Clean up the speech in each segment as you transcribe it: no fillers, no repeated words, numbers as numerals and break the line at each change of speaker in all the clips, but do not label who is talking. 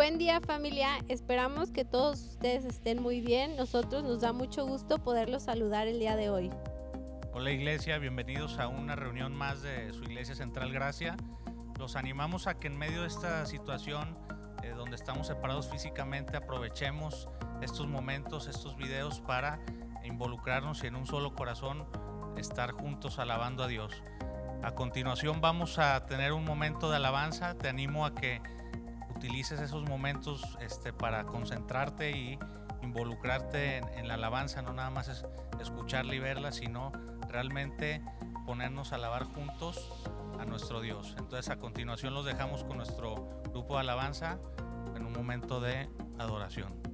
Buen día, familia. Esperamos que todos ustedes estén muy bien. Nosotros nos da mucho gusto poderlos saludar el día de hoy.
Hola iglesia, bienvenidos a una reunión más de su Iglesia Central Gracia. Los animamos a que en medio de esta situación donde estamos separados físicamente aprovechemos estos momentos, estos videos para involucrarnos y en un solo corazón estar juntos alabando a Dios. A continuación vamos a tener un momento de alabanza. Te animo a que utilices esos momentos para concentrarte y involucrarte en la alabanza, no nada más es escucharla y verla, sino realmente ponernos a alabar juntos a nuestro Dios. Entonces a continuación los dejamos con nuestro grupo de alabanza en un momento de adoración.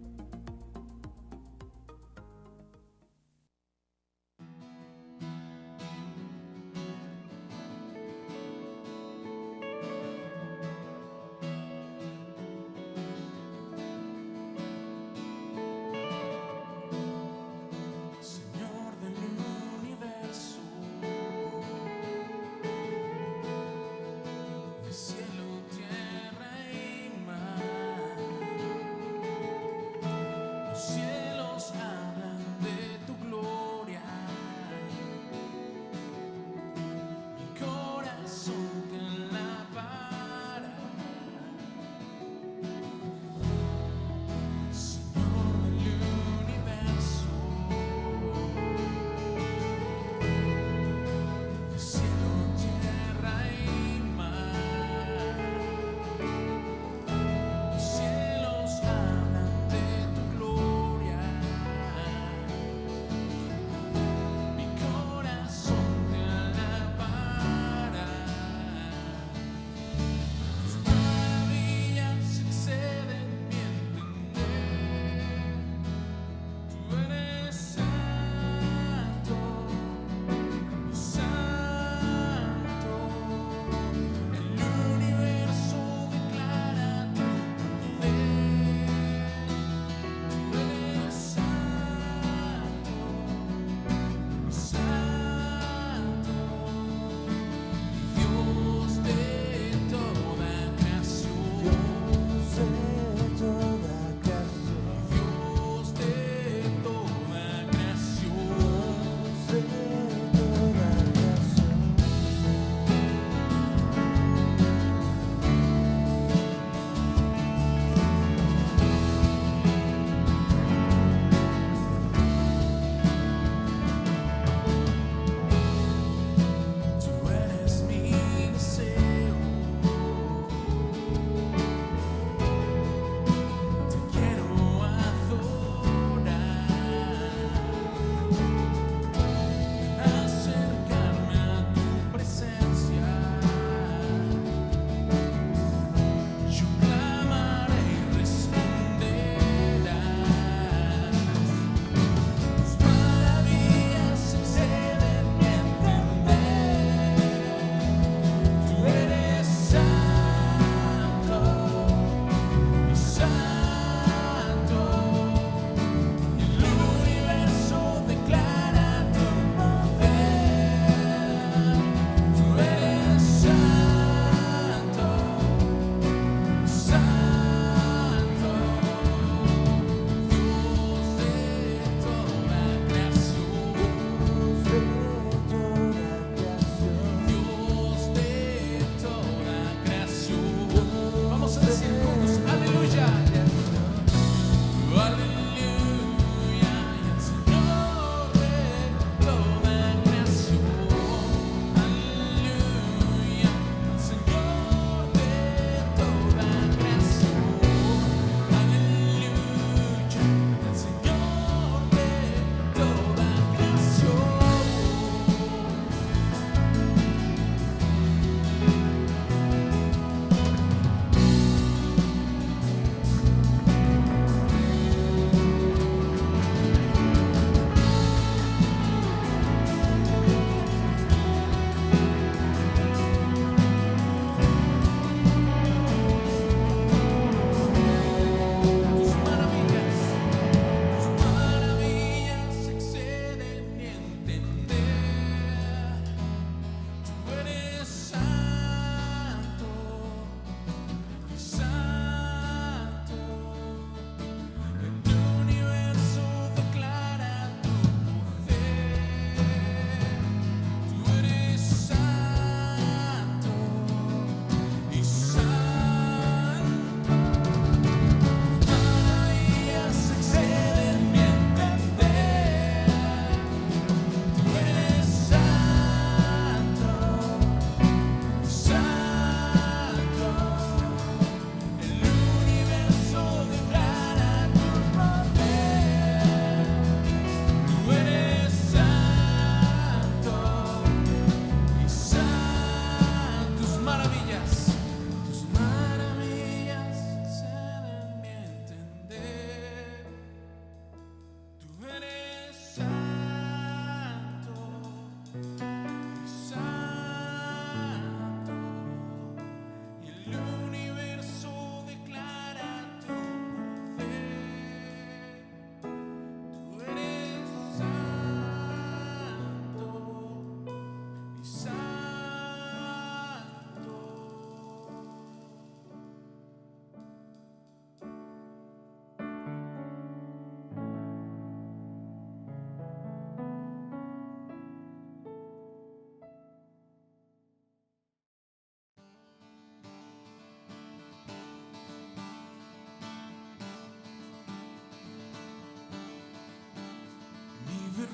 Gloria.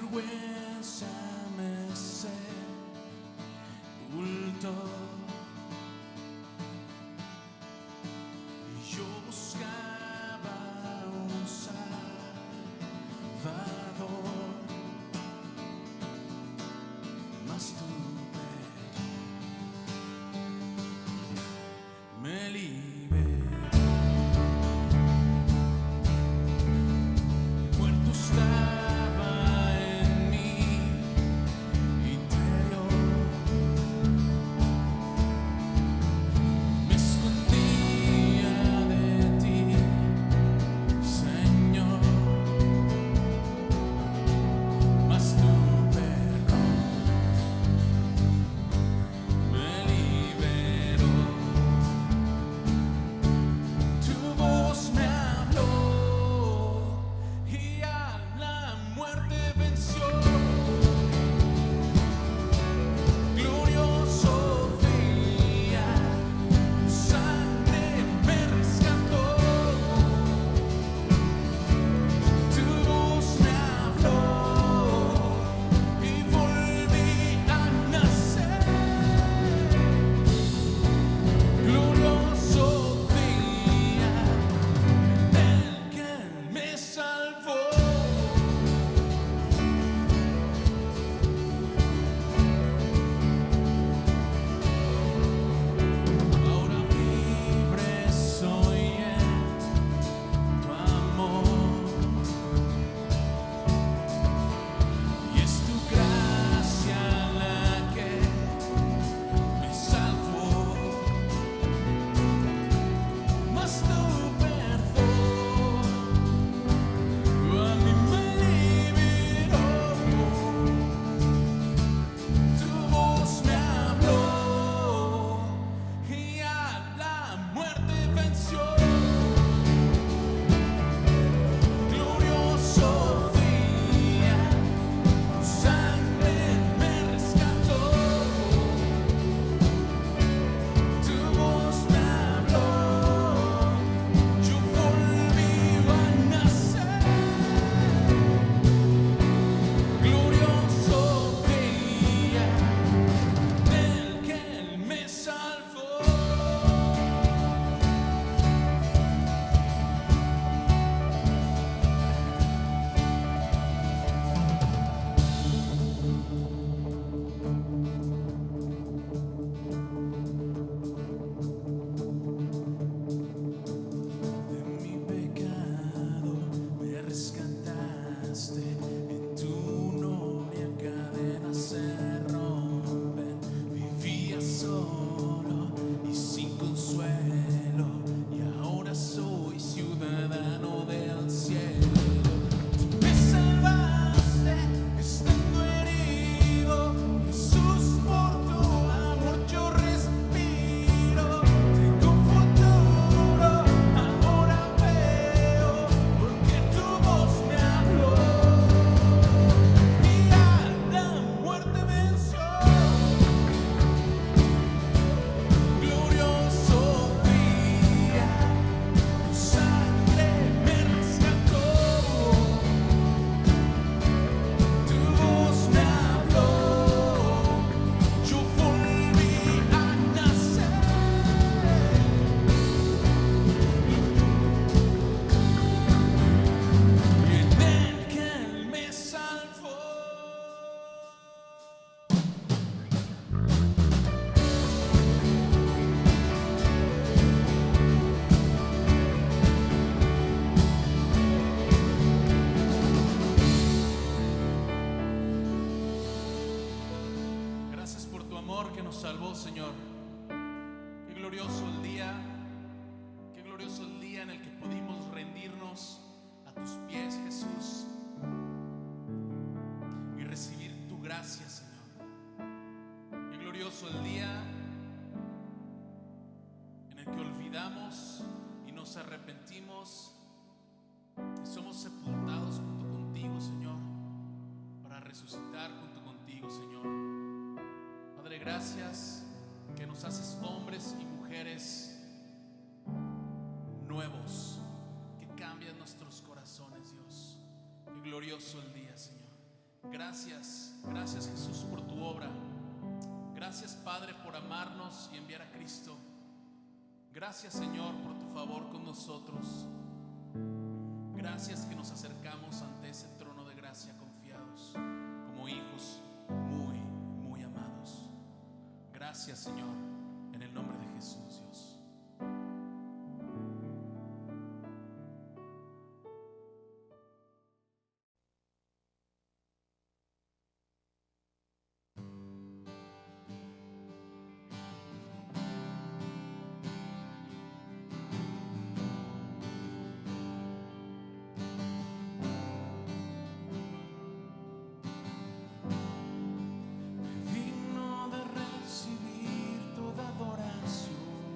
vergüenza me sepultó, y yo buscaba un Salvador, mas tu perdón me liberó. Muerto estaba en mi interior, me escondía de ti, Señor, mas tu perdón me liberó. Tu voz me habló y a la muerte venció. Glorioso día, tu sangre me rescató. Tu voz me habló y volví a nacer. Glorioso día en el que Él me salvó. Ahora libre soy en tu amor, y es tu gracia la que me salvó, mas tu perdón a mí me liberó. Tu voz me habló y a la muerte venció. Glorioso día, tu sangre me rescató. Tu voz me habló, yo volví a nacer. Glorioso día del que Él me salvó. De mi pecado me rescataste, en tu gloria cadenas se rompen. Vivía solo y sin consuelo, y ahora soy ciudadano del cielo. Tú me salvaste estando herido, Jesús, por tu amor yo respiro. Tengo un futuro, ahora veo, porque tu voz me habló y a la muerte venció. Glorioso día, tu sangre me rescató. Tu voz me habló, yo volví a nacer. Y en el que Él me salvó. Gracias por tu amor que nos salvó, Señor. Qué glorioso el día en el que pudimos rendirnos a tus pies, Jesús, y recibir tu gracia, Señor. Qué glorioso el día en el que olvidamos y nos arrepentimos y somos sepultados junto contigo, Señor, para resucitar junto contigo, Señor. Padre, gracias que nos haces hombres y mujeres nuevos, que cambian nuestros corazones, Dios. Qué glorioso el día, Señor. Gracias Jesús por tu obra. Gracias Padre por amarnos y enviar a Cristo. Gracias Señor por tu favor con nosotros. Gracias que nos acercamos ante ese trono de gracia confiados como hijos muy, muy amados. Gracias Señor, en el nombre de Jesús, Dios. Digno de recibir toda adoración.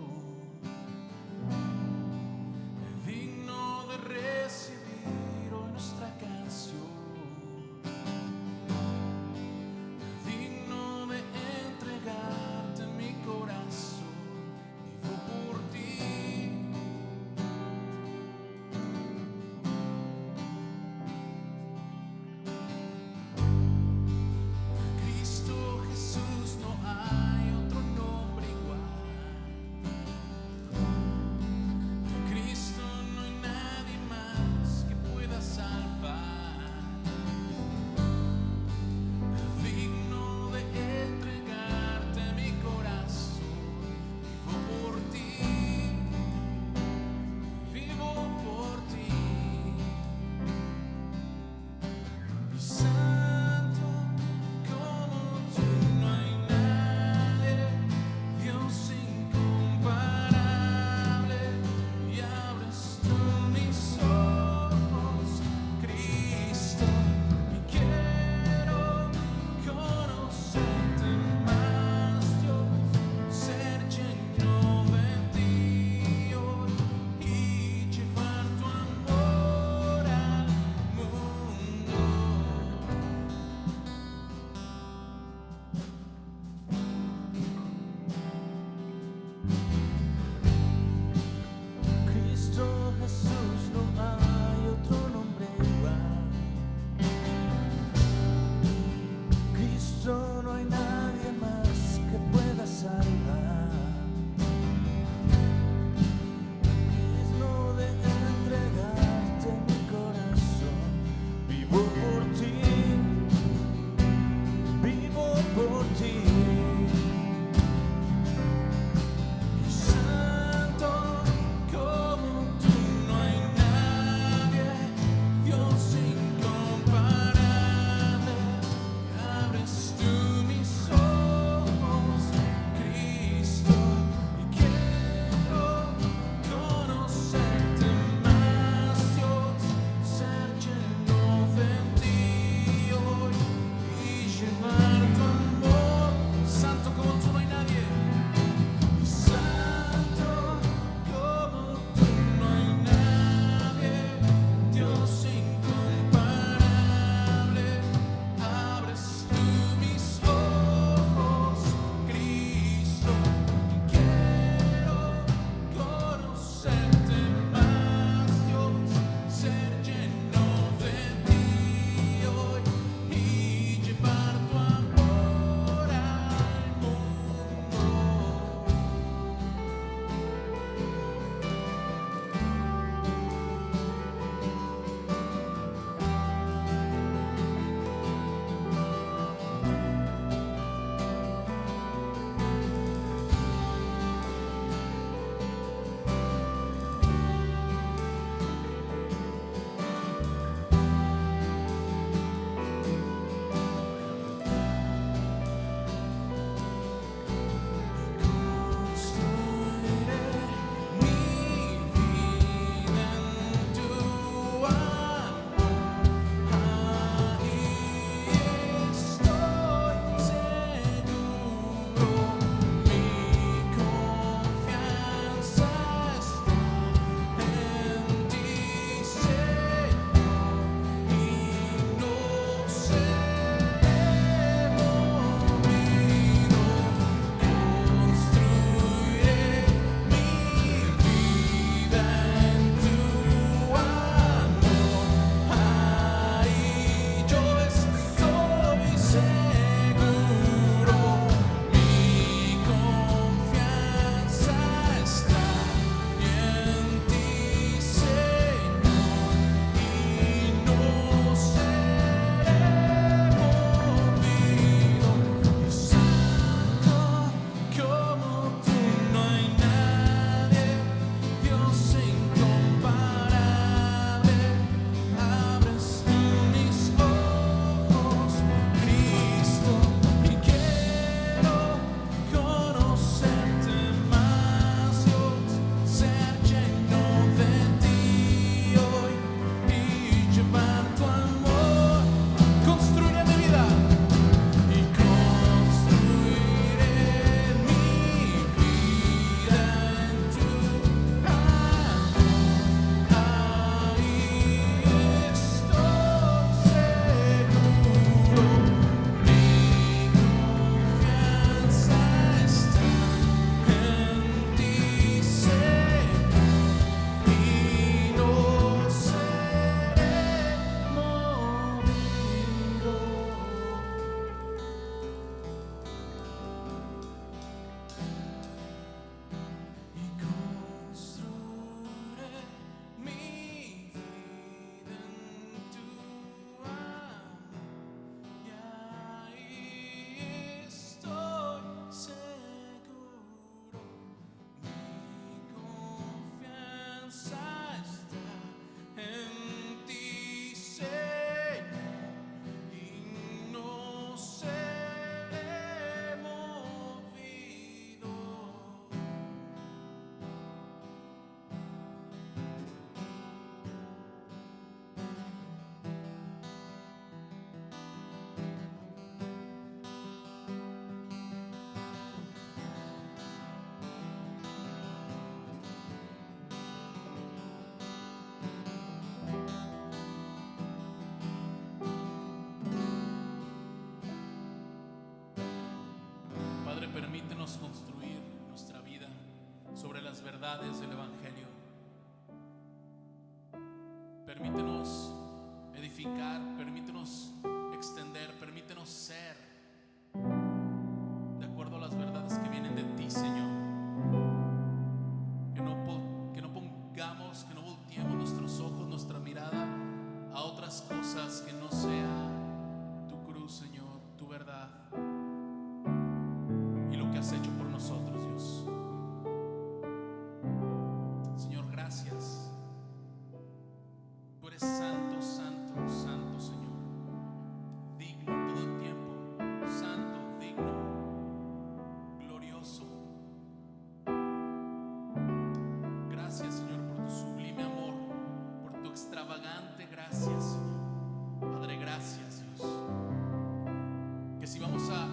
Permítenos construir nuestra vida sobre las verdades del Evangelio. Permítenos edificar, permítenos extender, permítenos ser de acuerdo a las verdades que vienen de ti, Señor. Que no pongamos, que no volteemos nuestros ojos, nuestra mirada a otras cosas que no sea tu cruz, Señor, tu verdad y lo que has hecho por nosotros, Dios. Señor, gracias. Tú eres santo, santo, santo, Señor. Digno todo el tiempo. Santo, digno, glorioso. Gracias, Señor, por tu sublime amor, por tu extravagante gracia, Señor. Padre, gracias, Dios. Que si vamos a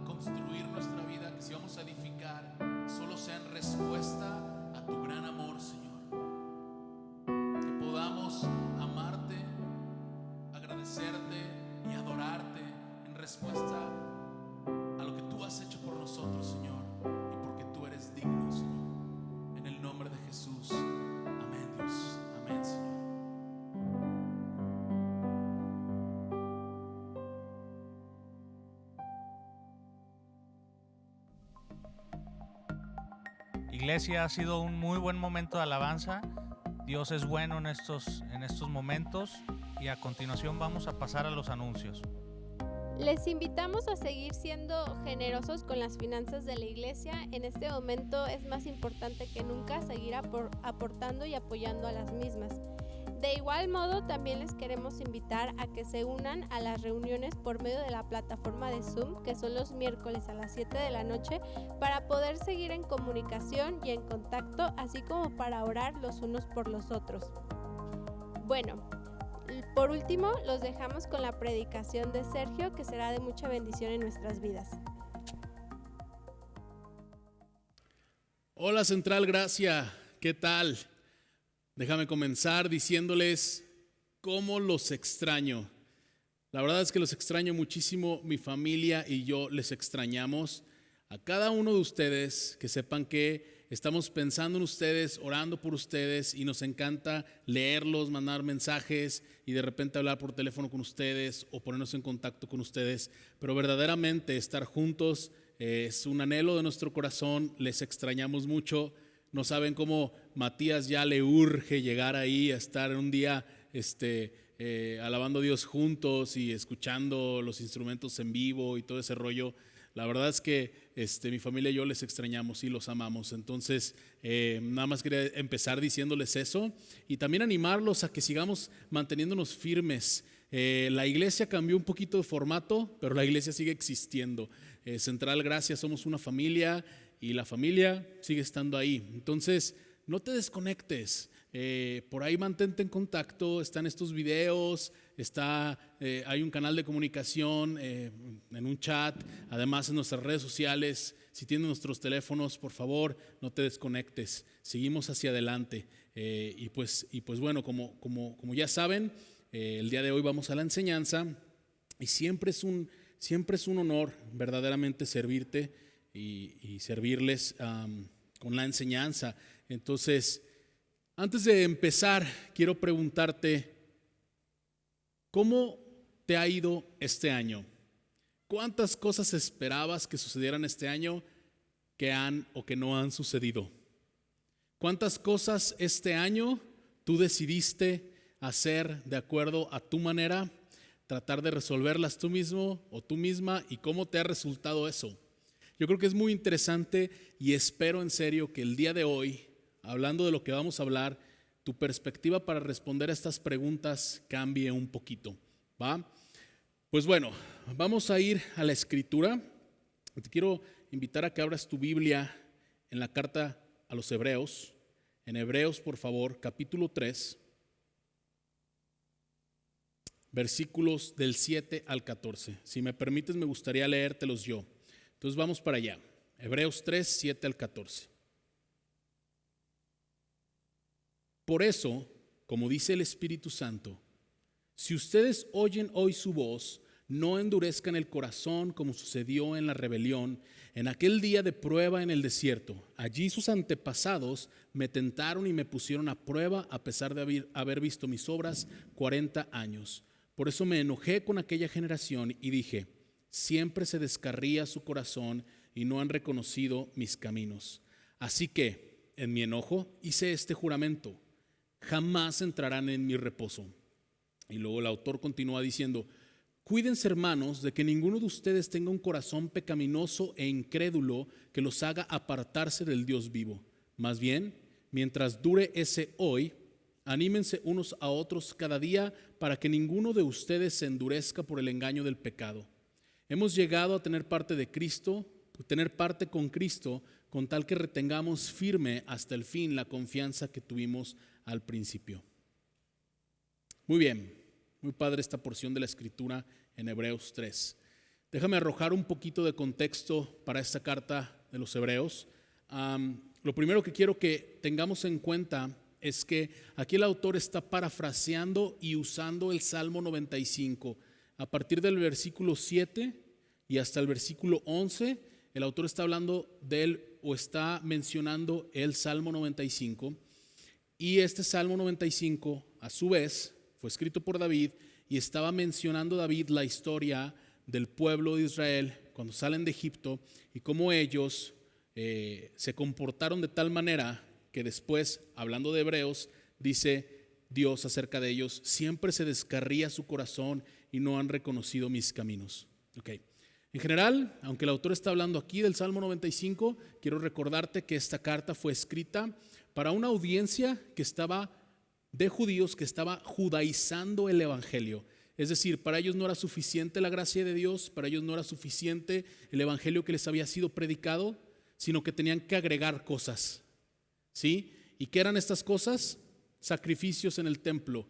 construir nuestra vida, que si vamos a edificar, solo sea en respuesta a tu gran amor, Señor. Que podamos amarte, agradecerte y adorarte en respuesta a lo que tú has hecho por nosotros, Señor, y porque tú eres digno, Señor. En el nombre de Jesús. Amén, Dios. Amén, Señor.
Iglesia, ha sido un muy buen momento de alabanza. Dios es bueno en estos momentos, y a continuación vamos a pasar a los anuncios.
Les invitamos a seguir siendo generosos con las finanzas de la iglesia. En este momento es más importante que nunca seguir aportando y apoyando a las mismas. De igual modo, también les queremos invitar a que se unan a las reuniones por medio de la plataforma de Zoom, que son los miércoles a las 7 de la noche, para poder seguir en comunicación y en contacto, así como para orar los unos por los otros. Bueno, por último, los dejamos con la predicación de Sergio, que será de mucha bendición en nuestras vidas.
Hola Central Gracia, ¿qué tal? Déjame comenzar diciéndoles cómo los extraño. La verdad es que los extraño muchísimo, mi familia y yo les extrañamos. A cada uno de ustedes, que sepan que estamos pensando en ustedes, orando por ustedes, y nos encanta leerlos, mandar mensajes y de repente hablar por teléfono con ustedes o ponernos en contacto con ustedes. Pero verdaderamente estar juntos es un anhelo de nuestro corazón, les extrañamos mucho. No saben cómo Matías ya le urge llegar ahí a estar un día alabando a Dios juntos y escuchando los instrumentos en vivo y todo ese rollo. La verdad es que mi familia y yo les extrañamos y los amamos. Entonces, nada más quería empezar diciéndoles eso y también animarlos a que sigamos manteniéndonos firmes. La iglesia cambió un poquito de formato, pero la iglesia sigue existiendo. Central Gracia, somos una familia y la familia sigue estando ahí. Entonces, no te desconectes. Por ahí mantente en contacto. Están estos videos, hay un canal de comunicación en un chat, además en nuestras redes sociales. Si tienes nuestros teléfonos, por favor, no te desconectes. Seguimos hacia adelante. Y pues bueno, como ya saben, el día de hoy vamos a la enseñanza y siempre es un honor verdaderamente servirte y servirles con la enseñanza. Entonces, antes de empezar, quiero preguntarte, ¿cómo te ha ido este año? ¿Cuántas cosas esperabas que sucedieran este año que han o que no han sucedido? ¿Cuántas cosas este año tú decidiste hacer de acuerdo a tu manera, tratar de resolverlas tú mismo o tú misma, y cómo te ha resultado eso? Yo creo que es muy interesante y espero en serio que el día de hoy, hablando de lo que vamos a hablar, tu perspectiva para responder a estas preguntas cambie un poquito, ¿va? Pues bueno, vamos a ir a la Escritura. Te quiero invitar a que abras tu Biblia en la carta a los Hebreos. En Hebreos, por favor, capítulo 3, versículos del 7 al 14. Si me permites, me gustaría leértelos yo. Entonces vamos para allá. Hebreos 3, 7 al 14. Por eso, como dice el Espíritu Santo, si ustedes oyen hoy su voz,
no endurezcan el corazón como sucedió en la rebelión, en aquel día de prueba en el desierto. Allí sus antepasados me tentaron y me pusieron a prueba a pesar de haber visto mis obras 40 años. Por eso me enojé con aquella generación y dije, siempre se descarría su corazón y no han reconocido mis caminos. Así que, en mi enojo, hice este juramento: jamás entrarán en mi reposo. Y luego el autor continúa diciendo, cuídense, hermanos, de que ninguno de ustedes tenga un corazón pecaminoso e incrédulo que los haga apartarse del Dios vivo. Más bien, mientras dure ese hoy, anímense unos a otros cada día para que ninguno de ustedes se endurezca por el engaño del pecado. Hemos llegado a tener parte con Cristo, con tal que retengamos firme hasta el fin la confianza que tuvimos al principio. Muy bien, muy padre esta porción de la Escritura en Hebreos 3. Déjame arrojar un poquito de contexto para esta carta de los Hebreos. Lo primero que quiero que tengamos en cuenta es que aquí el autor está parafraseando y usando el Salmo 95. A partir del versículo 7 y hasta el versículo 11, el autor está hablando de él o está mencionando el Salmo 95. Y este Salmo 95, a su vez, fue escrito por David y estaba mencionando David la historia del pueblo de Israel cuando salen de Egipto y cómo ellos se comportaron de tal manera que después, hablando de Hebreos, dice Dios acerca de ellos, siempre se descarría su corazón y no han reconocido mis caminos. Okay. En general, aunque el autor está hablando aquí del Salmo 95, quiero recordarte que esta carta fue escrita para una audiencia de judíos que estaba judaizando el evangelio. Es decir, para ellos no era suficiente la gracia de Dios, para ellos no era suficiente el evangelio que les había sido predicado, sino que tenían que agregar cosas. ¿Sí? ¿Y qué eran estas cosas? Sacrificios en el templo,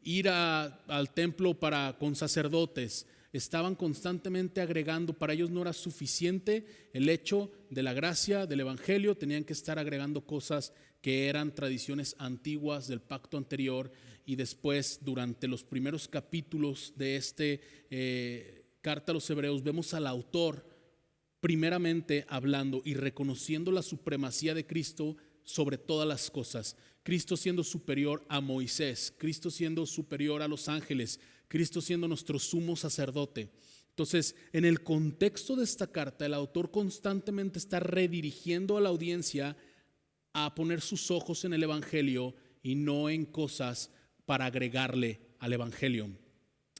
ir al templo con sacerdotes. Estaban constantemente agregando, para ellos no era suficiente el hecho de la gracia del evangelio, tenían que estar agregando cosas que eran tradiciones antiguas del pacto anterior. Y después, durante los primeros capítulos de carta a los Hebreos, vemos al autor primeramente hablando y reconociendo la supremacía de Cristo sobre todas las cosas. Cristo siendo superior a Moisés, Cristo siendo superior a los ángeles, Cristo siendo nuestro sumo sacerdote. Entonces, en el contexto de esta carta, el autor constantemente está redirigiendo a la audiencia a poner sus ojos en el evangelio y no en cosas para agregarle al evangelio.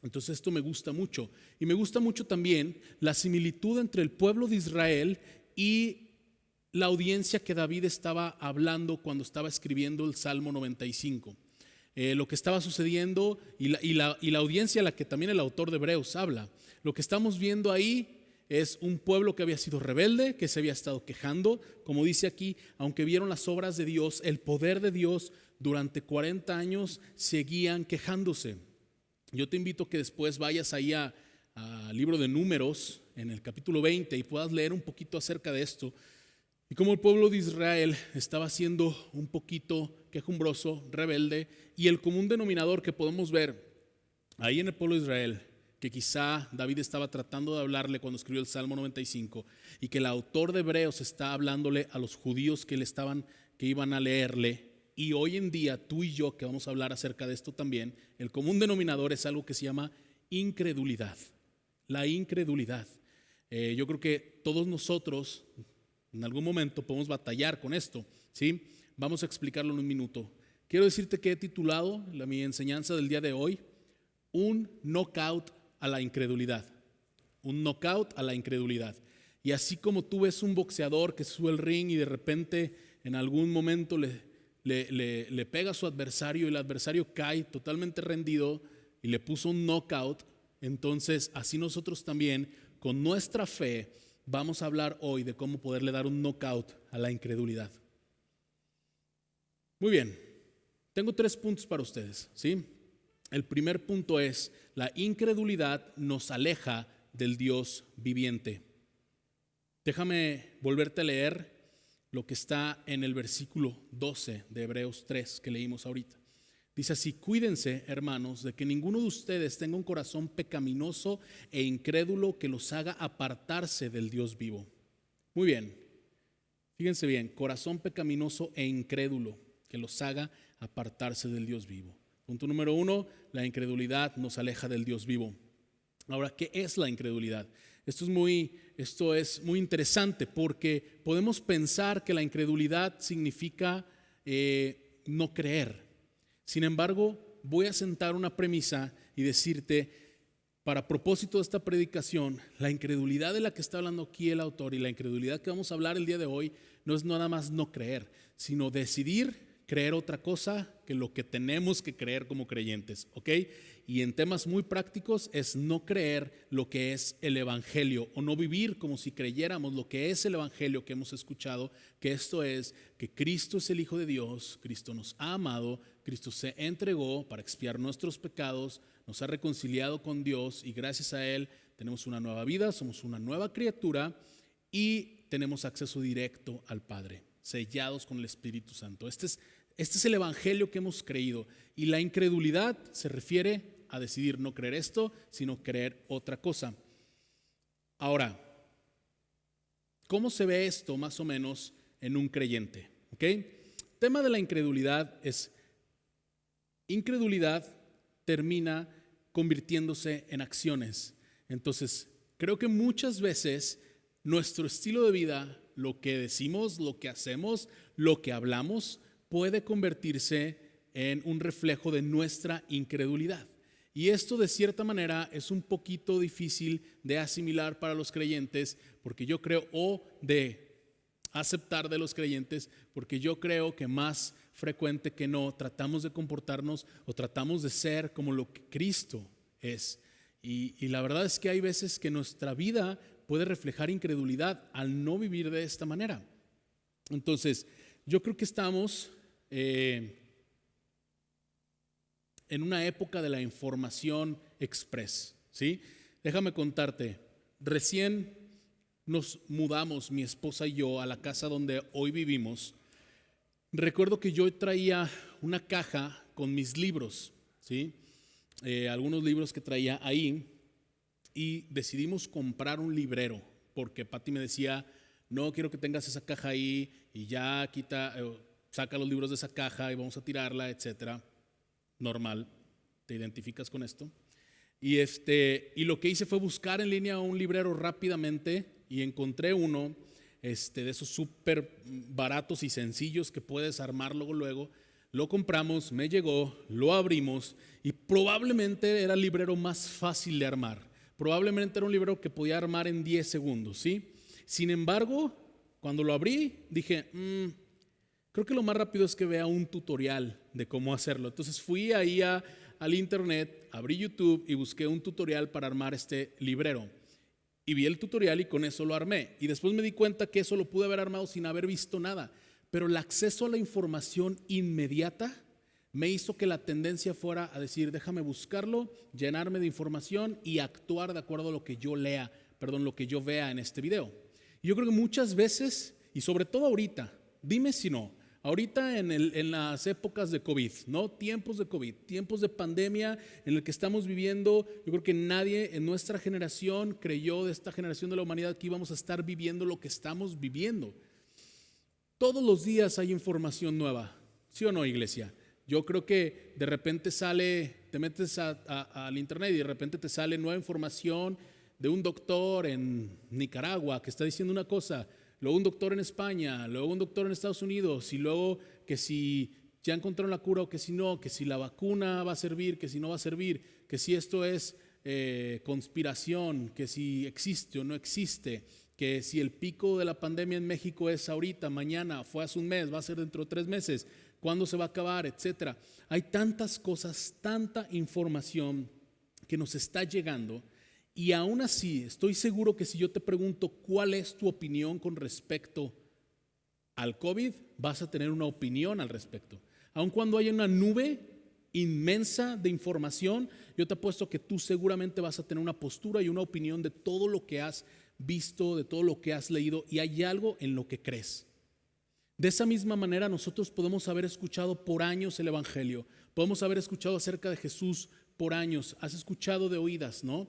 Entonces esto me gusta mucho. Y me gusta mucho también la similitud entre el pueblo de Israel y la audiencia que David estaba hablando cuando estaba escribiendo el Salmo 95. Lo que estaba sucediendo y la audiencia a la que también el autor de Hebreos habla. Lo que estamos viendo ahí es un pueblo que había sido rebelde, que se había estado quejando. Como dice aquí, aunque vieron las obras de Dios, el poder de Dios, durante 40 años seguían quejándose. Yo te invito a que después vayas ahí al libro de Números, en el capítulo 20, y puedas leer un poquito acerca de esto. Y cómo el pueblo de Israel estaba siendo un poquito quejumbroso, rebelde, y el común denominador que podemos ver ahí en el pueblo de Israel, que quizá David estaba tratando de hablarle cuando escribió el Salmo 95, y que el autor de Hebreos está hablándole a los judíos que iban a leerle. Y hoy en día tú y yo, que vamos a hablar acerca de esto también, el común denominador es algo que se llama incredulidad. La incredulidad. Yo creo que todos nosotros en algún momento podemos batallar con esto, ¿sí? Vamos a explicarlo en un minuto. Quiero decirte que he titulado mi enseñanza del día de hoy, un knockout a la incredulidad. Un knockout a la incredulidad. Y así como tú ves un boxeador que sube al ring y de repente en algún momento le pega a su adversario y el adversario cae totalmente rendido y le puso un knockout, entonces así nosotros también con nuestra fe vamos a hablar hoy de cómo poderle dar un knockout a la incredulidad. Muy bien, tengo 3 puntos para ustedes, ¿sí? El primer punto es: la incredulidad nos aleja del Dios viviente. Déjame volverte a leer lo que está en el versículo 12 de Hebreos 3 que leímos ahorita. Dice así: cuídense, hermanos, de que ninguno de ustedes tenga un corazón pecaminoso e incrédulo que los haga apartarse del Dios vivo. Muy bien, fíjense bien, corazón pecaminoso e incrédulo que los haga apartarse del Dios vivo. Punto número 1, la incredulidad nos aleja del Dios vivo. Ahora, ¿qué es la incredulidad? Esto es muy interesante porque podemos pensar que la incredulidad significa no creer. Sin embargo, voy a sentar una premisa y decirte, para propósito de esta predicación, la incredulidad de la que está hablando aquí el autor y la incredulidad que vamos a hablar el día de hoy no es nada más no creer, sino decidir creer otra cosa que lo que tenemos que creer como creyentes, ¿ok? Y en temas muy prácticos es no creer lo que es el evangelio o no vivir como si creyéramos lo que es el evangelio que hemos escuchado, que esto es que Cristo es el Hijo de Dios, Cristo nos ha amado, Cristo se entregó para expiar nuestros pecados, nos ha reconciliado con Dios y gracias a Él tenemos una nueva vida, somos una nueva criatura y tenemos acceso directo al Padre, sellados con el Espíritu Santo. Este es el evangelio que hemos creído y la incredulidad se refiere a decidir no creer esto, sino creer otra cosa. Ahora, ¿cómo se ve esto más o menos en un creyente? ¿Ok? El tema de la incredulidad es: incredulidad termina convirtiéndose en acciones. Entonces, creo que muchas veces nuestro estilo de vida, lo que decimos, lo que hacemos, lo que hablamos, puede convertirse en un reflejo de nuestra incredulidad. Y esto de cierta manera es un poquito difícil de asimilar para los creyentes, porque yo creo, o de aceptar de los creyentes, porque yo creo que más frecuente que no tratamos de comportarnos o tratamos de ser como lo que Cristo es. Y la verdad es que hay veces que nuestra vida puede reflejar incredulidad al no vivir de esta manera. Entonces, yo creo que estamos en una época de la información express, ¿sí? Déjame contarte, recién nos mudamos, mi esposa y yo, a la casa donde hoy vivimos. Recuerdo que yo traía una caja con mis libros, ¿sí? Algunos libros que traía ahí, y decidimos comprar un librero, porque Pati me decía: no quiero que tengas esa caja ahí y ya saca los libros de esa caja y vamos a tirarla, etcétera. Normal, ¿te identificas con esto? Y lo que hice fue buscar en línea un librero rápidamente y encontré uno de esos súper baratos y sencillos que puedes armar luego. Lo compramos, me llegó, lo abrimos y probablemente era el librero más fácil de armar. Probablemente era un librero que podía armar en 10 segundos, ¿sí? Sin embargo, cuando lo abrí, dije, creo que lo más rápido es que vea un tutorial de cómo hacerlo. Entonces fui ahí al internet, abrí YouTube y busqué un tutorial para armar este librero. Y vi el tutorial y con eso lo armé. Y después me di cuenta que eso lo pude haber armado sin haber visto nada. Pero el acceso a la información inmediata me hizo que la tendencia fuera a decir: déjame buscarlo, llenarme de información y actuar de acuerdo a lo que yo lo que yo vea en este video. Y yo creo que muchas veces, y sobre todo ahorita, dime si no, ahorita en las épocas de COVID, ¿no? Tiempos de COVID, tiempos de pandemia en el que estamos viviendo, yo creo que nadie en nuestra generación creyó, de esta generación de la humanidad, que íbamos a estar viviendo lo que estamos viviendo. Todos los días hay información nueva, ¿sí o no, iglesia? Yo creo que de repente te metes al internet y de repente te sale nueva información de un doctor en Nicaragua que está diciendo una cosa, luego un doctor en España, luego un doctor en Estados Unidos, y luego que si ya encontraron la cura o que si no, que si la vacuna va a servir, que si no va a servir, que si esto es conspiración, que si existe o no existe, que si el pico de la pandemia en México es ahorita, mañana, fue hace un mes, va a ser dentro de 3 meses, ¿cuándo se va a acabar?, etcétera. Hay tantas cosas, tanta información que nos está llegando, y aún así estoy seguro que si yo te pregunto cuál es tu opinión con respecto al COVID, vas a tener una opinión al respecto. Aun cuando haya una nube inmensa de información, yo te apuesto que tú seguramente vas a tener una postura y una opinión de todo lo que has visto, de todo lo que has leído, y hay algo en lo que crees. De esa misma manera nosotros podemos haber escuchado por años el evangelio, Podemos haber escuchado acerca de Jesús por años, has escuchado de oídas, ¿no?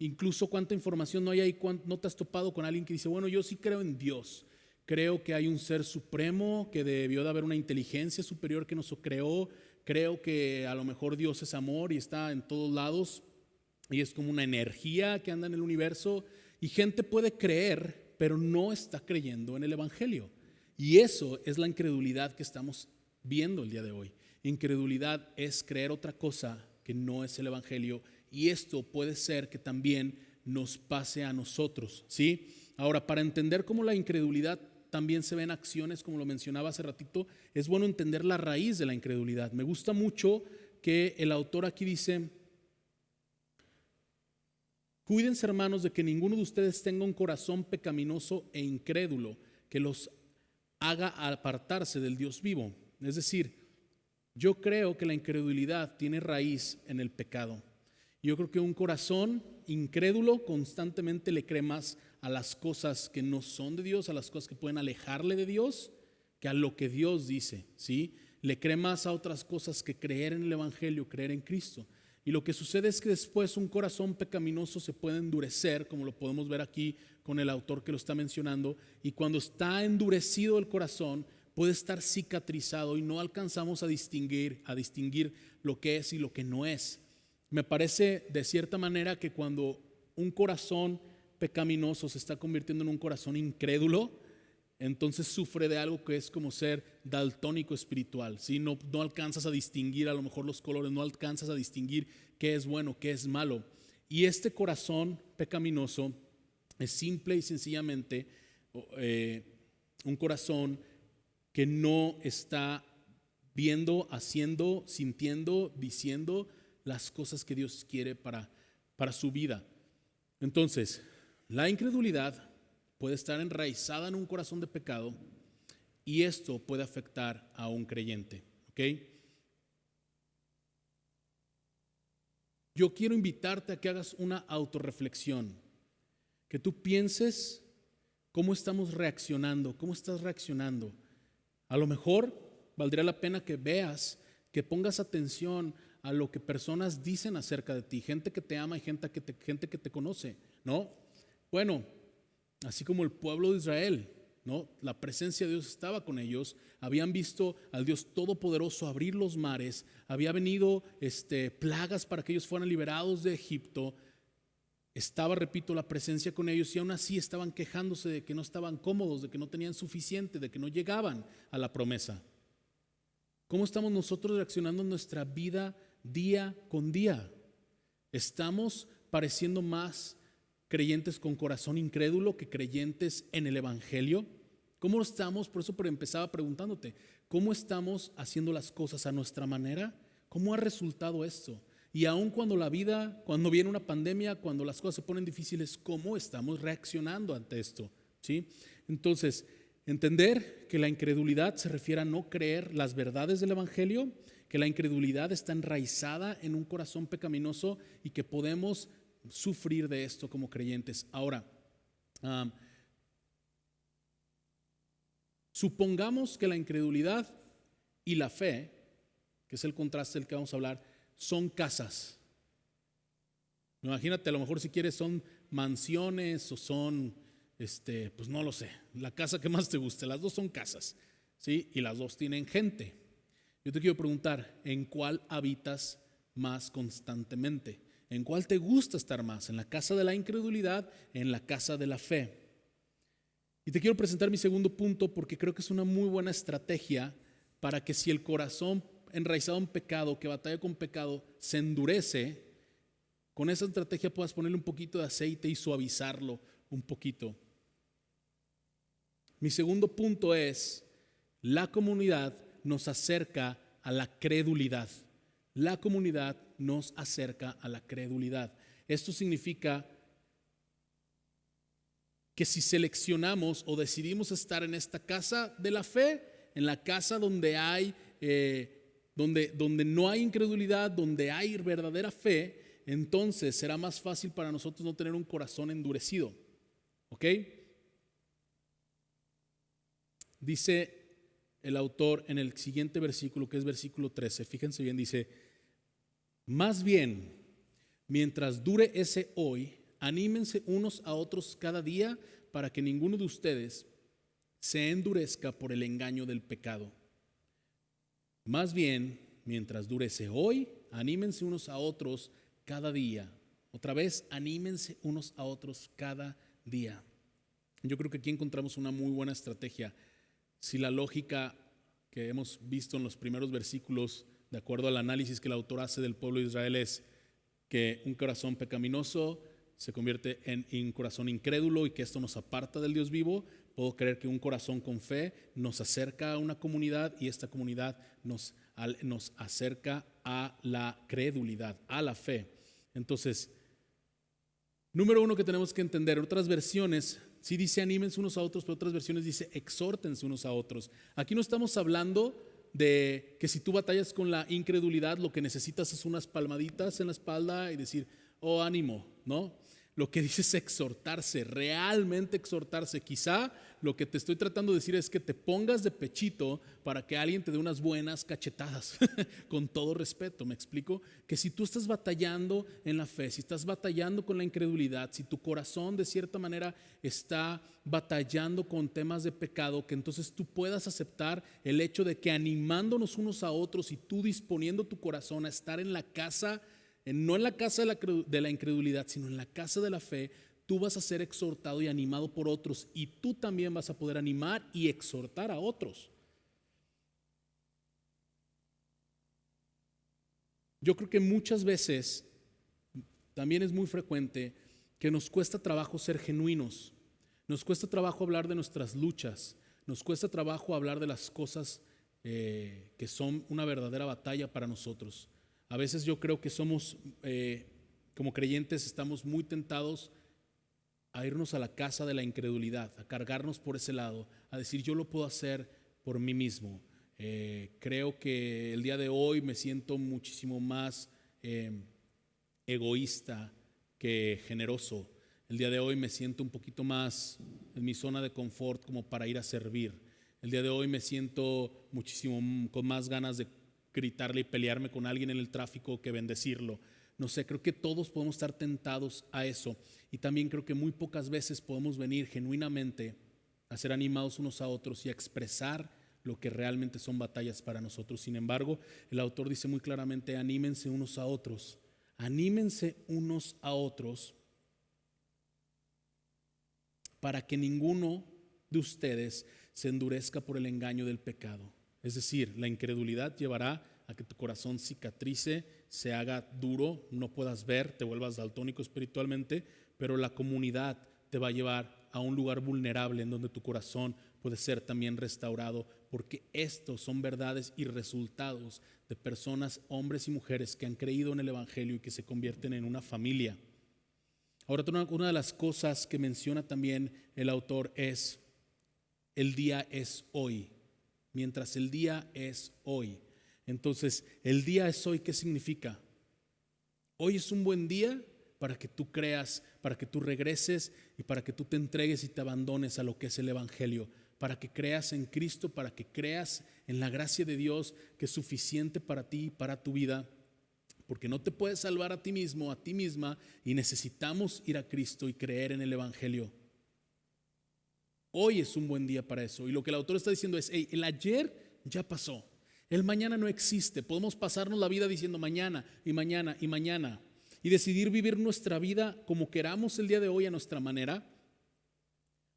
Incluso cuánta información no hay ahí, no te has topado con alguien que dice, bueno, yo sí creo en Dios, creo que hay un ser supremo, que debió de haber una inteligencia superior que nos creó, creo que a lo mejor Dios es amor y está en todos lados y es como una energía que anda en el universo, y gente puede creer, pero no está creyendo en el Evangelio. Y eso es la incredulidad que estamos viendo el día de hoy. Incredulidad es creer otra cosa que no es el Evangelio, y esto puede ser que también nos pase a nosotros, ¿sí? Ahora, para entender cómo la incredulidad también se ve en acciones, como lo mencionaba hace ratito, es bueno entender la raíz de la incredulidad. Me gusta mucho que el autor aquí dice: cuídense, hermanos, de que ninguno de ustedes tenga un corazón pecaminoso e incrédulo que los haga apartarse del Dios vivo. Es decir, yo creo que la incredulidad tiene raíz en el pecado. Yo creo que un corazón incrédulo constantemente le cree más a las cosas que no son de Dios, a las cosas que pueden alejarle de Dios, que a lo que Dios dice, ¿sí? Le cree más a otras cosas que creer en el Evangelio, creer en Cristo. Y lo que sucede es que después un corazón pecaminoso se puede endurecer, como lo podemos ver aquí con el autor que lo está mencionando, y cuando está endurecido el corazón, puede estar cicatrizado y no alcanzamos a distinguir lo que es y lo que no es. Me parece de cierta manera que cuando un corazón pecaminoso se está convirtiendo en un corazón incrédulo, entonces sufre de algo que es como ser daltónico espiritual, ¿sí? No alcanzas a distinguir a lo mejor los colores, no alcanzas a distinguir qué es bueno, qué es malo. Y este corazón pecaminoso es simple y sencillamente un corazón que no está viendo, haciendo, sintiendo, diciendo las cosas que Dios quiere para su vida. Entonces, la incredulidad puede estar enraizada en un corazón de pecado, y esto puede afectar a un creyente, ¿ok? Yo quiero invitarte a que hagas una autorreflexión, que tú pienses cómo estamos reaccionando, cómo estás reaccionando. A lo mejor valdría la pena que veas, que pongas atención a lo que personas dicen acerca de ti, gente que te ama y gente que te conoce, ¿no? Bueno, así como el pueblo de Israel, ¿no? La presencia de Dios estaba con ellos, habían visto al Dios Todopoderoso abrir los mares, había venido plagas para que ellos fueran liberados de Egipto, estaba, repito, la presencia con ellos, y aún así estaban quejándose de que no estaban cómodos, de que no tenían suficiente, de que no llegaban a la promesa. ¿Cómo estamos nosotros reaccionando en nuestra vida día con día? ¿Estamos pareciendo más creyentes con corazón incrédulo que creyentes en el Evangelio? ¿Cómo estamos? Por eso empezaba preguntándote, ¿cómo estamos haciendo las cosas a nuestra manera? ¿Cómo ha resultado esto? Y aun cuando cuando viene una pandemia, cuando las cosas se ponen difíciles, ¿cómo estamos reaccionando ante esto? ¿Sí? Entonces, entender que la incredulidad se refiere a no creer las verdades del Evangelio, que la incredulidad está enraizada en un corazón pecaminoso y que podemos sufrir de esto como creyentes. Ahora, supongamos que la incredulidad y la fe, que es el contraste del que vamos a hablar, son casas. Imagínate, a lo mejor si quieres son mansiones o son, pues no lo sé, la casa que más te guste, las dos son casas, ¿sí? Y las dos tienen gente. Yo te quiero preguntar, ¿en cuál habitas más constantemente? ¿En cuál te gusta estar más? ¿En la casa de la incredulidad? ¿En la casa de la fe? Y te quiero presentar mi segundo punto porque creo que es una muy buena estrategia para que si el corazón enraizado en pecado, que batalla con pecado, se endurece, con esa estrategia puedas ponerle un poquito de aceite y suavizarlo un poquito. Mi segundo punto es, la comunidad nos acerca a la credulidad. La comunidad nos acerca a la credulidad. Esto significa que si seleccionamos o decidimos estar en esta casa de la fe, en la casa donde hay donde no hay incredulidad, donde hay verdadera fe, entonces será más fácil para nosotros no tener un corazón endurecido. ¿Ok? Dice el autor en el siguiente versículo, que es versículo 13, fíjense bien, dice: más bien, mientras dure ese hoy, anímense unos a otros cada día para que ninguno de ustedes se endurezca por el engaño del pecado. Más bien, mientras dure ese hoy, anímense unos a otros cada día. Otra vez, anímense unos a otros cada día. Yo creo que aquí encontramos una muy buena estrategia. Si la lógica que hemos visto en los primeros versículos, de acuerdo al análisis que el autor hace del pueblo de Israel, es que un corazón pecaminoso se convierte en un corazón incrédulo y que esto nos aparta del Dios vivo, puedo creer que un corazón con fe nos acerca a una comunidad y esta comunidad nos acerca a la credulidad, a la fe. Entonces, número uno que tenemos que entender, otras versiones sí dice anímense unos a otros, pero otras versiones dice exhórtense unos a otros. Aquí no estamos hablando de que si tú batallas con la incredulidad, lo que necesitas es unas palmaditas en la espalda y decir, oh, ánimo, ¿no? Lo que dice es exhortarse, realmente exhortarse. Quizá lo que te estoy tratando de decir es que te pongas de pechito para que alguien te dé unas buenas cachetadas, con todo respeto, ¿me explico? Que si tú estás batallando en la fe, si estás batallando con la incredulidad, si tu corazón de cierta manera está batallando con temas de pecado, que entonces tú puedas aceptar el hecho de que animándonos unos a otros y tú disponiendo tu corazón a estar en la casa, no en la casa de la incredulidad, sino en la casa de la fe, tú vas a ser exhortado y animado por otros y tú también vas a poder animar y exhortar a otros. Yo creo que muchas veces también es muy frecuente que nos cuesta trabajo ser genuinos, nos cuesta trabajo hablar de nuestras luchas, nos cuesta trabajo hablar de las cosas que son una verdadera batalla para nosotros. A veces yo creo que somos, como creyentes, estamos muy tentados a irnos a la casa de la incredulidad, a cargarnos por ese lado, a decir yo lo puedo hacer por mí mismo. Creo que el día de hoy me siento muchísimo más egoísta que generoso. El día de hoy me siento un poquito más en mi zona de confort como para ir a servir. El día de hoy me siento muchísimo con más ganas de gritarle y pelearme con alguien en el tráfico que bendecirlo. No sé, creo que todos podemos estar tentados a eso y también creo que muy pocas veces podemos venir genuinamente a ser animados unos a otros y a expresar lo que realmente son batallas para nosotros. Sin embargo, el autor dice muy claramente, anímense unos a otros para que ninguno de ustedes se endurezca por el engaño del pecado. Es decir, la incredulidad llevará a que tu corazón cicatrice, se haga duro, no puedas ver, te vuelvas daltónico espiritualmente, pero la comunidad te va a llevar a un lugar vulnerable en donde tu corazón puede ser también restaurado, porque estos son verdades y resultados de personas, hombres y mujeres que han creído en el Evangelio y que se convierten en una familia. Ahora, una de las cosas que menciona también el autor es, el día es hoy. Mientras el día es hoy. Entonces, el día es hoy, ¿qué significa? Hoy es un buen día para que tú creas, para que tú regreses y para que tú te entregues y te abandones a lo que es el Evangelio, para que creas en Cristo, para que creas en la gracia de Dios que es suficiente para ti y para tu vida, porque no te puedes salvar a ti mismo, a ti misma, y necesitamos ir a Cristo y creer en el Evangelio. Hoy es un buen día para eso. Y lo que el autor está diciendo es, el ayer ya pasó. El mañana no existe. Podemos pasarnos la vida diciendo mañana y mañana y mañana. Y decidir vivir nuestra vida como queramos el día de hoy a nuestra manera,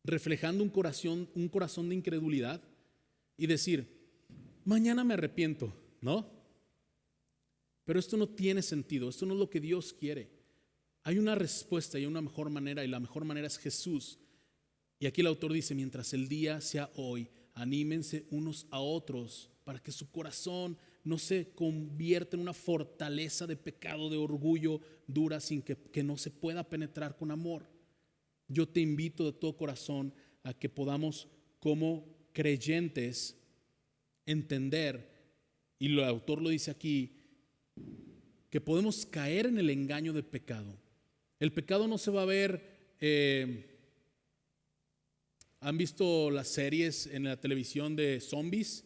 reflejando un corazón de incredulidad y decir, mañana me arrepiento, ¿no? Pero esto no tiene sentido. Esto no es lo que Dios quiere. Hay una respuesta y una mejor manera, y la mejor manera es Jesús. Y aquí el autor dice, mientras el día sea hoy, anímense unos a otros para que su corazón no se convierta en una fortaleza de pecado, de orgullo dura, sin que no se pueda penetrar con amor. Yo te invito de todo corazón a que podamos como creyentes entender, y el autor lo dice aquí, que podemos caer en el engaño del pecado. El pecado no se va a ver... ¿Han visto las series en la televisión de zombies?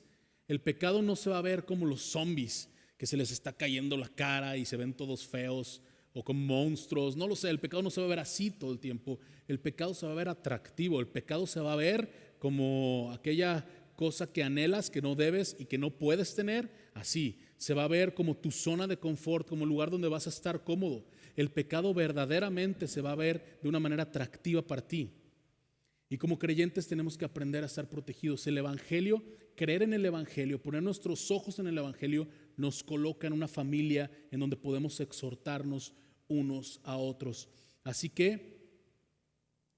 El pecado no se va a ver como los zombies, que se les está cayendo la cara y se ven todos feos, o como monstruos. No lo sé, el pecado no se va a ver así todo el tiempo. El pecado se va a ver atractivo. El pecado se va a ver como aquella cosa que anhelas, que no debes y que no puedes tener. Así, se va a ver como tu zona de confort, como el lugar donde vas a estar cómodo. El pecado verdaderamente se va a ver de una manera atractiva para ti. Y como creyentes tenemos que aprender a estar protegidos. El Evangelio, creer en el Evangelio, poner nuestros ojos en el Evangelio, nos coloca en una familia en donde podemos exhortarnos unos a otros. Así que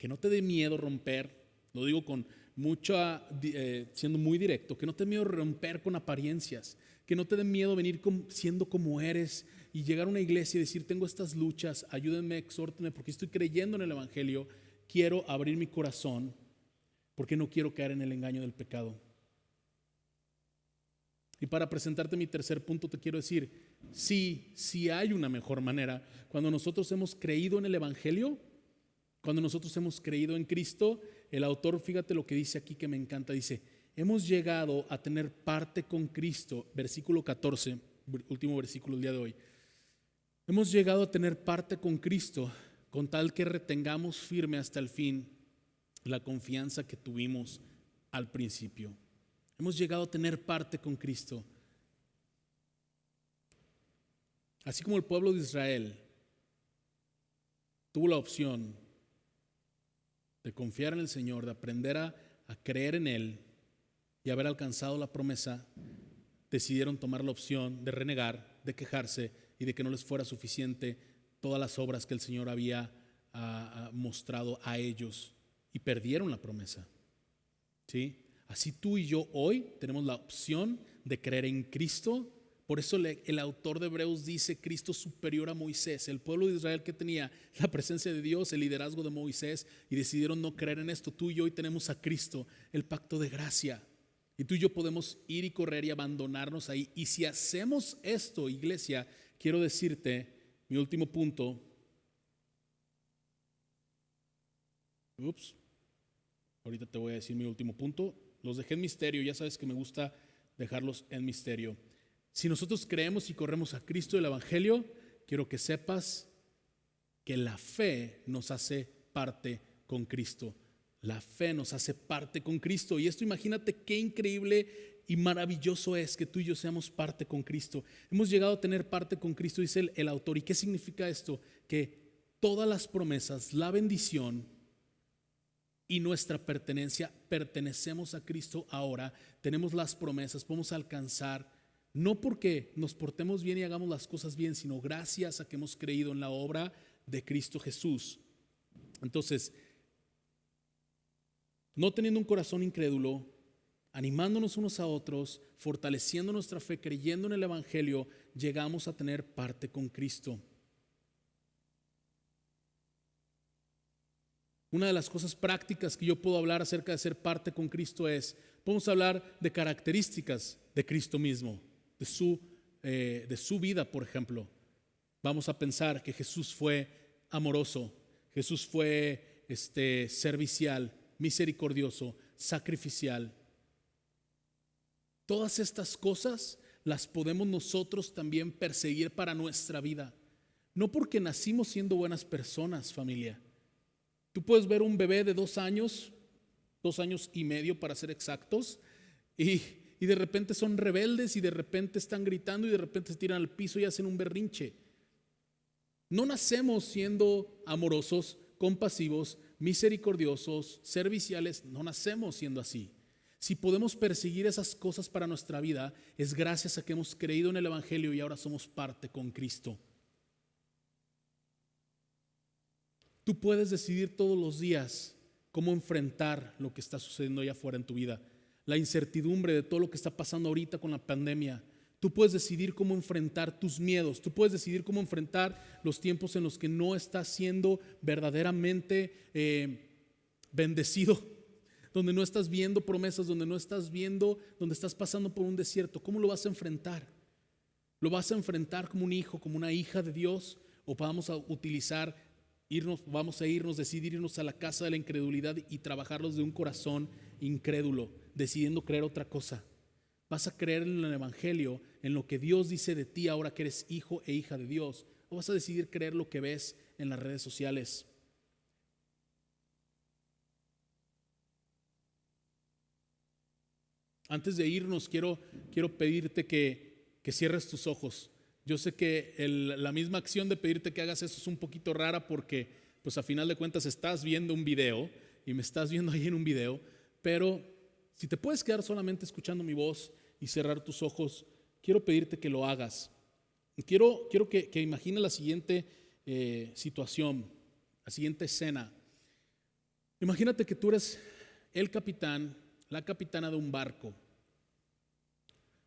no te dé miedo romper, lo digo con siendo muy directo, que no te dé miedo romper con apariencias, que no te dé miedo venir siendo como eres y llegar a una iglesia y decir: tengo estas luchas, ayúdenme, exhórtenme, porque estoy creyendo en el Evangelio, quiero abrir mi corazón, porque no quiero caer en el engaño del pecado. Y para presentarte mi tercer punto te quiero decir, sí hay una mejor manera. Cuando nosotros hemos creído en el Evangelio, cuando nosotros hemos creído en Cristo, el autor, fíjate lo que dice aquí que me encanta, dice: hemos llegado a tener parte con Cristo, versículo 14, último versículo del día de hoy. Hemos llegado a tener parte con Cristo, con tal que retengamos firme hasta el fin la confianza que tuvimos al principio. Hemos llegado a tener parte con Cristo. Así como el pueblo de Israel tuvo la opción de confiar en el Señor, de aprender a creer en Él y haber alcanzado la promesa, decidieron tomar la opción de renegar, de quejarse y de que no les fuera suficiente todas las obras que el Señor había mostrado a ellos, y perdieron la promesa. ¿Sí? Así tú y yo hoy tenemos la opción de creer en Cristo. Por eso el autor de Hebreos dice: Cristo superior a Moisés. El pueblo de Israel, que tenía la presencia de Dios, el liderazgo de Moisés, y decidieron no creer en esto. Tú y yo hoy tenemos a Cristo, el pacto de gracia, y tú y yo podemos ir y correr y abandonarnos ahí. Y si hacemos esto, iglesia, quiero decirte mi último punto. Ahorita te voy a decir mi último punto. Los dejé en misterio, ya sabes que me gusta dejarlos en misterio. Si nosotros creemos y corremos a Cristo y el Evangelio, quiero que sepas que la fe nos hace parte con Cristo. La fe nos hace parte con Cristo. Y esto, imagínate qué increíble y maravilloso es que tú y yo seamos parte con Cristo. Hemos llegado a tener parte con Cristo, dice el autor. ¿Y qué significa esto? Que todas las promesas, la bendición y nuestra pertenencia, pertenecemos a Cristo ahora. Tenemos las promesas, podemos alcanzar, no porque nos portemos bien y hagamos las cosas bien, sino gracias a que hemos creído en la obra de Cristo Jesús. Entonces, no teniendo un corazón incrédulo, animándonos unos a otros, fortaleciendo nuestra fe, creyendo en el Evangelio, llegamos a tener parte con Cristo. Una de las cosas prácticas que yo puedo hablar acerca de ser parte con Cristo podemos hablar de características de Cristo mismo, de su vida, por ejemplo. Vamos a pensar que Jesús fue amoroso, Jesús fue servicial, misericordioso, sacrificial. Todas estas cosas las podemos nosotros también perseguir para nuestra vida. No porque nacimos siendo buenas personas, familia. Tú puedes ver un bebé de 2 años, 2 años y medio para ser exactos, y de repente son rebeldes y de repente están gritando y de repente se tiran al piso y hacen un berrinche. No nacemos siendo amorosos, compasivos, misericordiosos, serviciales. No nacemos siendo así. Si podemos perseguir esas cosas para nuestra vida, es gracias a que hemos creído en el Evangelio y ahora somos parte con Cristo. Tú puedes decidir todos los días cómo enfrentar lo que está sucediendo allá afuera en tu vida, la incertidumbre de todo lo que está pasando ahorita con la pandemia. Tú puedes decidir cómo enfrentar tus miedos. Tú puedes decidir cómo enfrentar los tiempos en los que no estás siendo verdaderamente bendecido, donde no estás viendo promesas, donde estás pasando por un desierto. ¿Cómo lo vas a enfrentar? ¿Lo vas a enfrentar como un hijo, como una hija de Dios? ¿O vamos a decidir irnos a la casa de la incredulidad y trabajarlos de un corazón incrédulo, decidiendo creer otra cosa? ¿Vas a creer en el evangelio, en lo que Dios dice de ti ahora que eres hijo e hija de Dios? ¿O vas a decidir creer lo que ves en las redes sociales? Antes de irnos, quiero pedirte que cierres tus ojos. Yo sé que la misma acción de pedirte que hagas eso es un poquito rara porque, pues a final de cuentas, estás viendo un video y me estás viendo ahí en un video, pero si te puedes quedar solamente escuchando mi voz y cerrar tus ojos, quiero pedirte que lo hagas. Quiero que imagines la siguiente situación, la siguiente escena. Imagínate que tú eres el capitán, la capitana de un barco.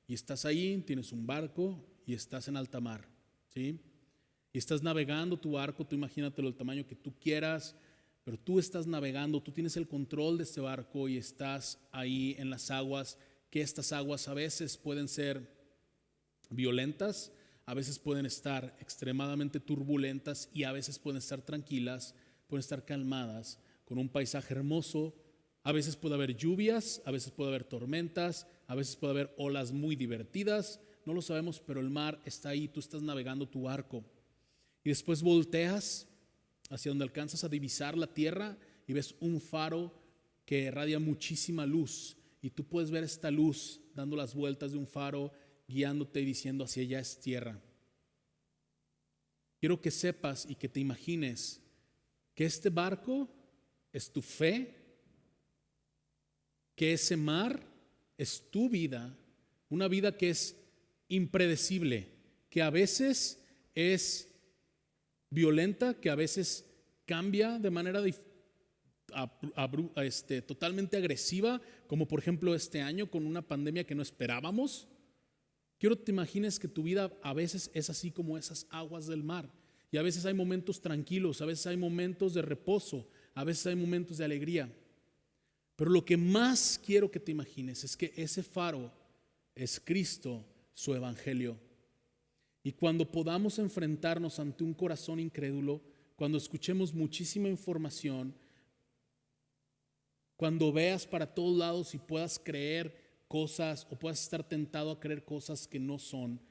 Y estás ahí, tienes un barco y estás en alta mar, ¿sí? Y estás navegando tu barco, tú imagínatelo el tamaño que tú quieras, pero tú estás navegando, tú tienes el control de este barco y estás ahí en las aguas, que estas aguas a veces pueden ser violentas, a veces pueden estar extremadamente turbulentas y a veces pueden estar tranquilas, pueden estar calmadas, con un paisaje hermoso. A veces puede haber lluvias, a veces puede haber tormentas, a veces puede haber olas muy divertidas, no lo sabemos, pero el mar está ahí, tú estás navegando tu barco. Y después volteas hacia donde alcanzas a divisar la tierra y ves un faro que irradia muchísima luz. Y tú puedes ver esta luz dando las vueltas de un faro, guiándote y diciendo hacia allá es tierra. Quiero que sepas y que te imagines que este barco es tu fe, que ese mar es tu vida, una vida que es impredecible, que a veces es violenta, que a veces cambia de manera totalmente agresiva, como por ejemplo este año con una pandemia que no esperábamos. Quiero que te imagines que tu vida a veces es así como esas aguas del mar, y a veces hay momentos tranquilos, a veces hay momentos de reposo, a veces hay momentos de alegría. Pero lo que más quiero que te imagines es que ese faro es Cristo, su evangelio. Y cuando podamos enfrentarnos ante un corazón incrédulo, cuando escuchemos muchísima información, cuando veas para todos lados y puedas creer cosas o puedas estar tentado a creer cosas que no son,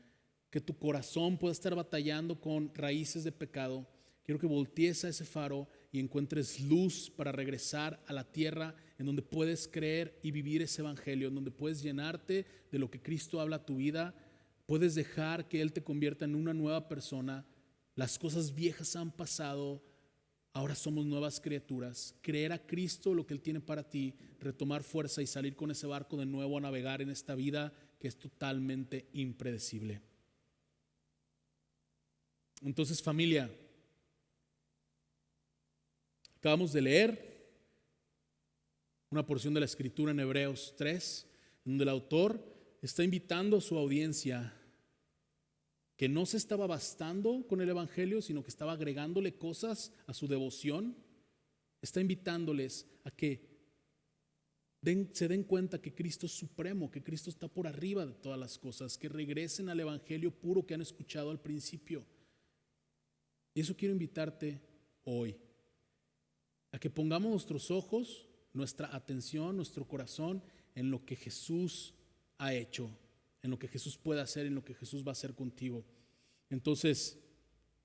que tu corazón pueda estar batallando con raíces de pecado, quiero que voltees a ese faro y encuentres luz para regresar a la tierra en donde puedes creer y vivir ese evangelio, en donde puedes llenarte de lo que Cristo habla a tu vida, puedes dejar que Él te convierta en una nueva persona. Las cosas viejas han pasado, ahora somos nuevas criaturas. Creer a Cristo, lo que Él tiene para ti, retomar fuerza y salir con ese barco de nuevo a navegar en esta vida que es totalmente impredecible. Entonces, familia, acabamos de leer una porción de la Escritura en Hebreos 3, donde el autor está invitando a su audiencia que no se estaba bastando con el evangelio, sino que estaba agregándole cosas a su devoción. Está invitándoles a que se den cuenta que Cristo es supremo, que Cristo está por arriba de todas las cosas, que regresen al evangelio puro que han escuchado al principio. Y eso quiero invitarte hoy, a que pongamos nuestros ojos, nuestra atención, nuestro corazón en lo que Jesús ha hecho, en lo que Jesús puede hacer, en lo que Jesús va a hacer contigo. Entonces,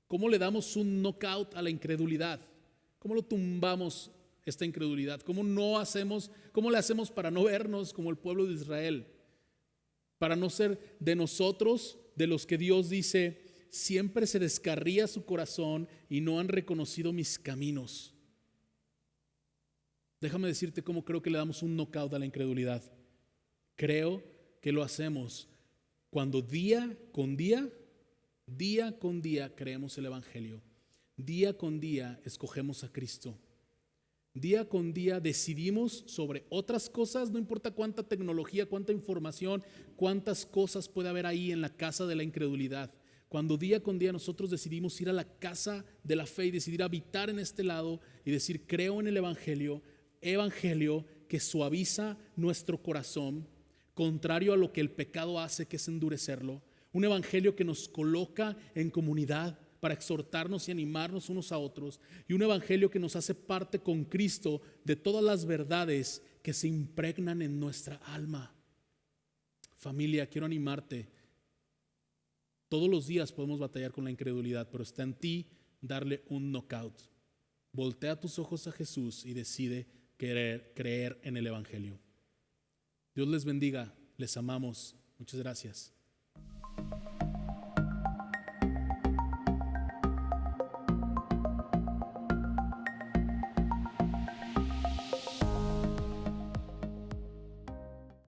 ¿cómo le damos un knockout a la incredulidad? ¿Cómo lo tumbamos esta incredulidad? ¿Cómo le hacemos para no vernos como el pueblo de Israel? Para no ser de nosotros, de los que Dios dice, siempre se descarría su corazón y no han reconocido mis caminos. Déjame decirte cómo creo que le damos un knockout a la incredulidad. Creo que lo hacemos cuando día con día creemos el evangelio. Día con día escogemos a Cristo. Día con día decidimos sobre otras cosas, no importa cuánta tecnología, cuánta información, cuántas cosas puede haber ahí en la casa de la incredulidad. Cuando día con día nosotros decidimos ir a la casa de la fe y decidir habitar en este lado y decir, creo en el evangelio que suaviza nuestro corazón, contrario a lo que el pecado hace, que es endurecerlo. Un evangelio que nos coloca en comunidad para exhortarnos y animarnos unos a otros, y un evangelio que nos hace parte con Cristo de todas las verdades que se impregnan en nuestra alma. Familia, quiero animarte. Todos los días podemos batallar con la incredulidad, pero está en ti darle un knockout. Voltea tus ojos a Jesús y decide creer en el Evangelio. Dios les bendiga, les amamos. Muchas gracias.